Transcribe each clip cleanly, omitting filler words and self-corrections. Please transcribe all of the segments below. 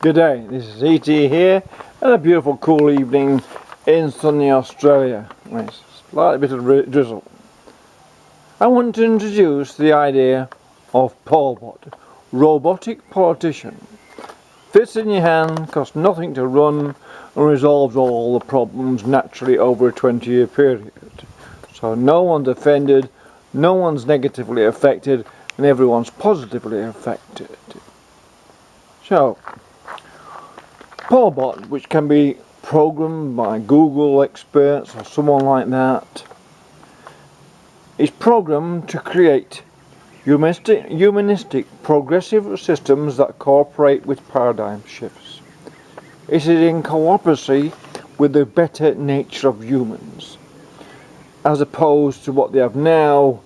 G'day, this is E.T. here, and a beautiful cool evening in sunny Australia. Nice, slight bit of drizzle. I want to introduce the idea of POLBOT, robotic politician. Fits in your hand, costs nothing to run, and resolves all the problems naturally over a 20-year period. So no one's offended, no one's negatively affected, and everyone's positively affected. So, POLBOT, which can be programmed by Google experts or someone like that, is programmed to create humanistic progressive systems that cooperate with paradigm shifts. It is in cooperacy with the better nature of humans, as opposed to what they have now,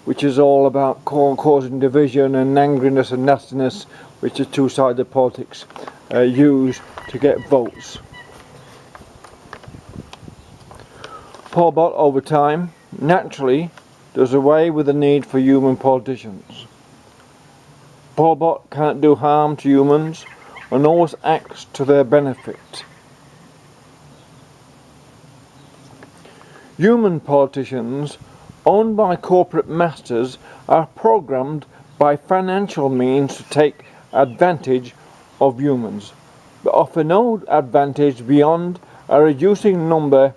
which is all about causing division and angriness and nastiness, which the two sides of politics use to get votes. POLBOT over time naturally does away with the need for human politicians. POLBOT can't do harm to humans and always acts to their benefit. Human politicians owned by corporate masters are programmed by financial means to take advantage of humans, but offer no advantage beyond a reducing number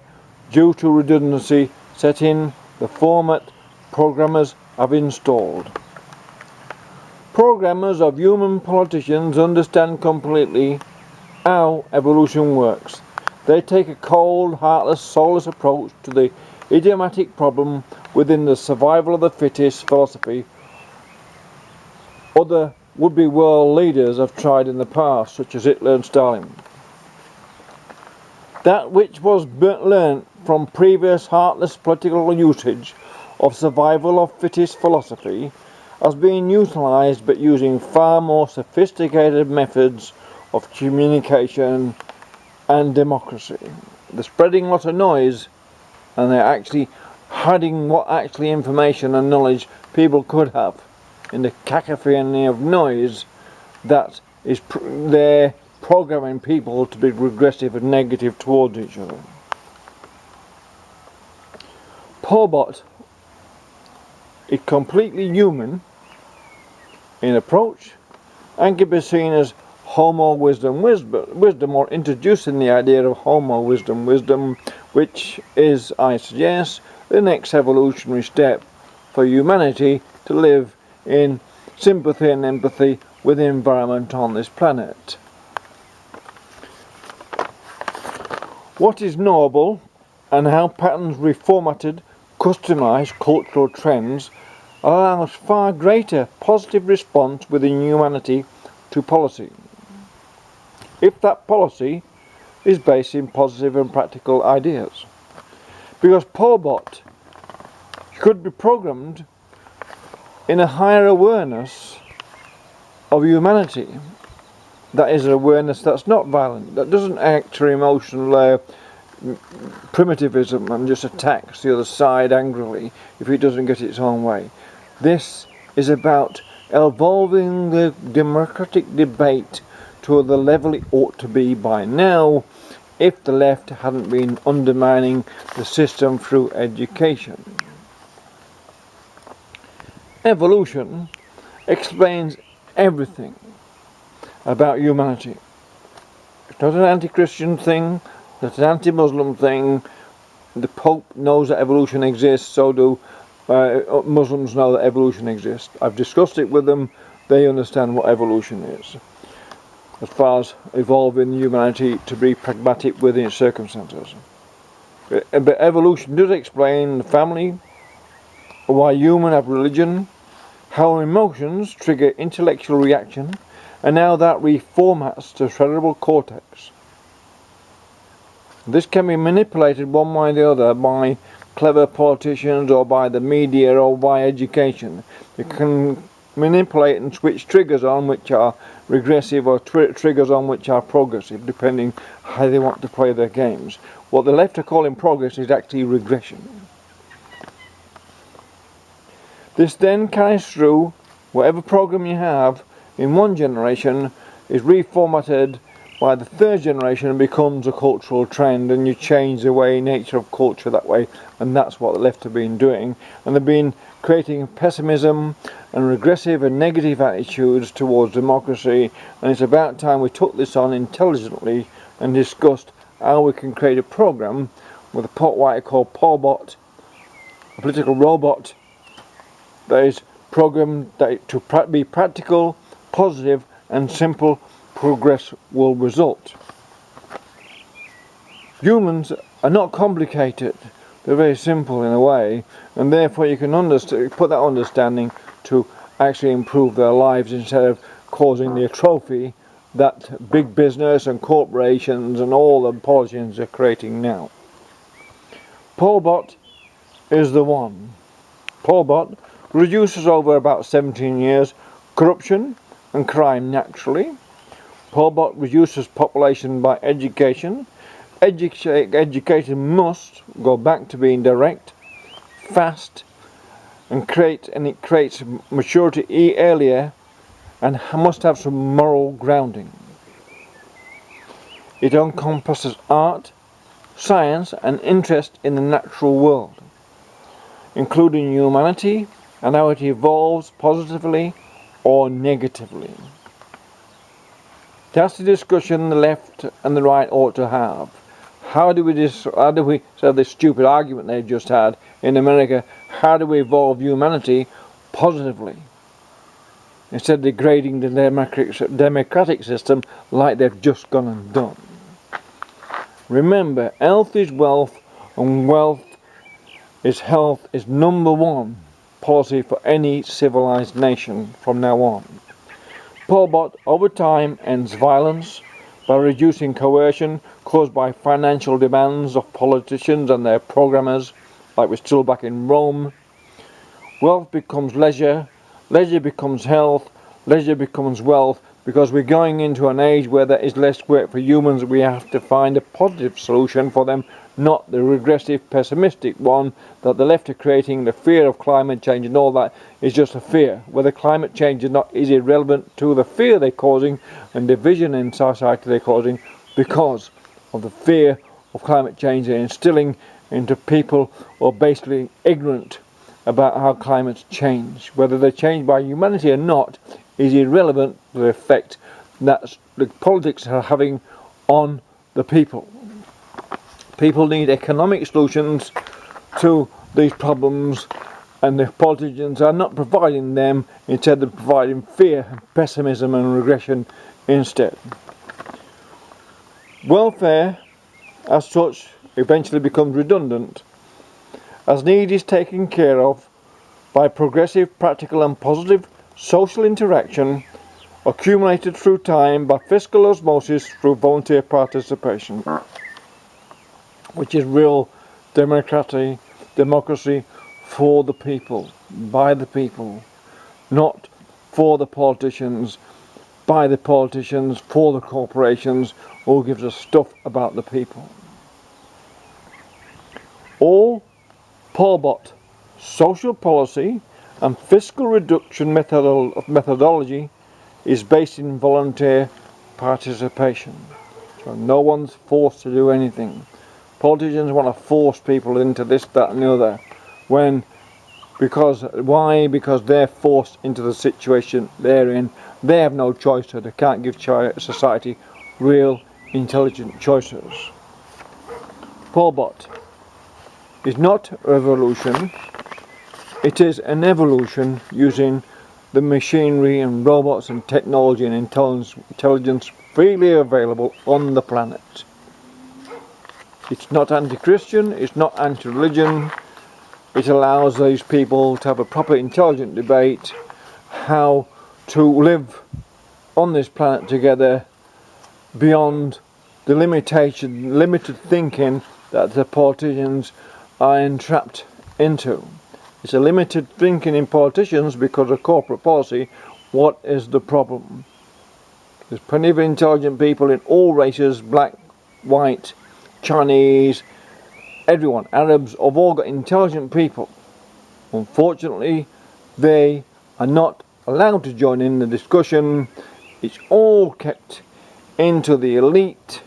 due to redundancy set in the format programmers have installed. Programmers of human politicians understand completely how evolution works. They take a cold, heartless, soulless approach to the idiomatic problem within the survival of the fittest philosophy other would-be world leaders have tried in the past, such as Hitler and Stalin. That which was learnt from previous heartless political usage of survival of fittest philosophy has been utilised, but using far more sophisticated methods of communication and democracy. They're spreading a lot of noise, and they're actually hiding what actually information and knowledge people could have in the cacophony of noise that is they're programming people to be regressive and negative towards each other. POLBOT is completely human in approach and can be seen as Homo wisdom, or introducing the idea of Homo wisdom, which is, I suggest, the next evolutionary step for humanity to live in sympathy and empathy with the environment on this planet. What is knowable and how patterns reformatted, customized cultural trends allows far greater positive response within humanity to policy, if that policy is based in positive and practical ideas. Because POLBOT could be programmed in a higher awareness of humanity. That is an awareness that's not violent, that doesn't act through emotional primitivism and just attacks the other side angrily if it doesn't get its own way. This is about evolving the democratic debate to the level it ought to be by now, if the left hadn't been undermining the system through education. Evolution explains everything about humanity. It's not an anti-Christian thing, it's an anti-Muslim thing. The Pope knows that evolution exists, so do Muslims know that evolution exists. I've discussed it with them, they understand what evolution is, as far as evolving humanity to be pragmatic within its circumstances. But evolution does explain the family, why humans have religion, how emotions trigger intellectual reaction, and how that reformats the cerebral cortex. This can be manipulated one way or the other by clever politicians or by the media or by education. They can manipulate and switch triggers on which are regressive or triggers on which are progressive, depending how they want to play their games. What the left are calling progress is actually regression. This then carries through whatever program you have in one generation is reformatted by the third generation and becomes a cultural trend, and you change the way nature of culture that way, and that's what the left have been doing. And they've been creating pessimism and regressive and negative attitudes towards democracy, and it's about time we took this on intelligently and discussed how we can create a program with what I call POLBOT, a political robot that is programmed to be practical, positive and simple. Progress will result. Humans are not complicated, they're very simple in a way, and therefore you can put that understanding to actually improve their lives instead of causing the atrophy that big business and corporations and all the politicians are creating now. POLBOT is the one. POLBOT reduces over about 17 years corruption and crime naturally. POLBOT reduces population by education. Education must go back to being direct, fast, and it creates maturity earlier, and must have some moral grounding. It encompasses art, science, and interest in the natural world, including humanity and how it evolves positively or negatively. That's the discussion the left and the right ought to have. How do we so this stupid argument they've just had in America, how do we evolve humanity positively instead of degrading the democratic system like they've just gone and done? Remember, health is wealth, and wealth is health is number one policy for any civilized nation from now on. POLBOT over time ends violence by reducing coercion caused by financial demands of politicians and their programmers, like we're still back in Rome. Wealth becomes leisure, leisure becomes health, leisure becomes wealth, because we're going into an age where there is less work for humans. We have to find a positive solution for them, not the regressive, pessimistic one that the left are creating. The fear of climate change and all that is just a fear. Whether climate change is irrelevant to the fear they're causing and division in society they're causing because of the fear of climate change they're instilling into people who are basically ignorant about how climates change. Whether they're changed by humanity or not is irrelevant to the effect that the politics are having on the people. People need economic solutions to these problems, and the politicians are not providing them. Instead, they're providing fear, pessimism and regression instead. Welfare, as such, eventually becomes redundant, as need is taken care of by progressive, practical and positive social interaction accumulated through time by fiscal osmosis through volunteer participation, which is real democracy for the people, by the people, not for the politicians, by the politicians, for the corporations, who gives us stuff about the people. All POLBOT social policy and fiscal reduction methodology is based in volunteer participation. So no one's forced to do anything. Politicians want to force people into this, that and the other. Why? Because they're forced into the situation they're in. They have no choice, so they can't give society real intelligent choices. POLBOT is not a revolution. It is an evolution using the machinery and robots and technology and intelligence freely available on the planet. It's not anti-Christian, it's not anti-religion. It allows these people to have a proper intelligent debate how to live on this planet together beyond the limited thinking that the politicians are entrapped into. It's a limited thinking in politicians because of corporate policy. What is the problem? There's plenty of intelligent people in all races, black, white, Chinese, everyone, Arabs, have all got intelligent people. Unfortunately, they are not allowed to join in the discussion It's all kept into the elite,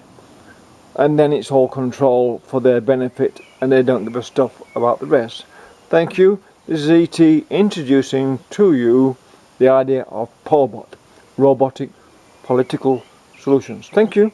and then it's all control for their benefit, and they don't give a stuff about the rest. Thank you. This is E.T. introducing to you the idea of POLBOT, robotic political solutions. Thank you.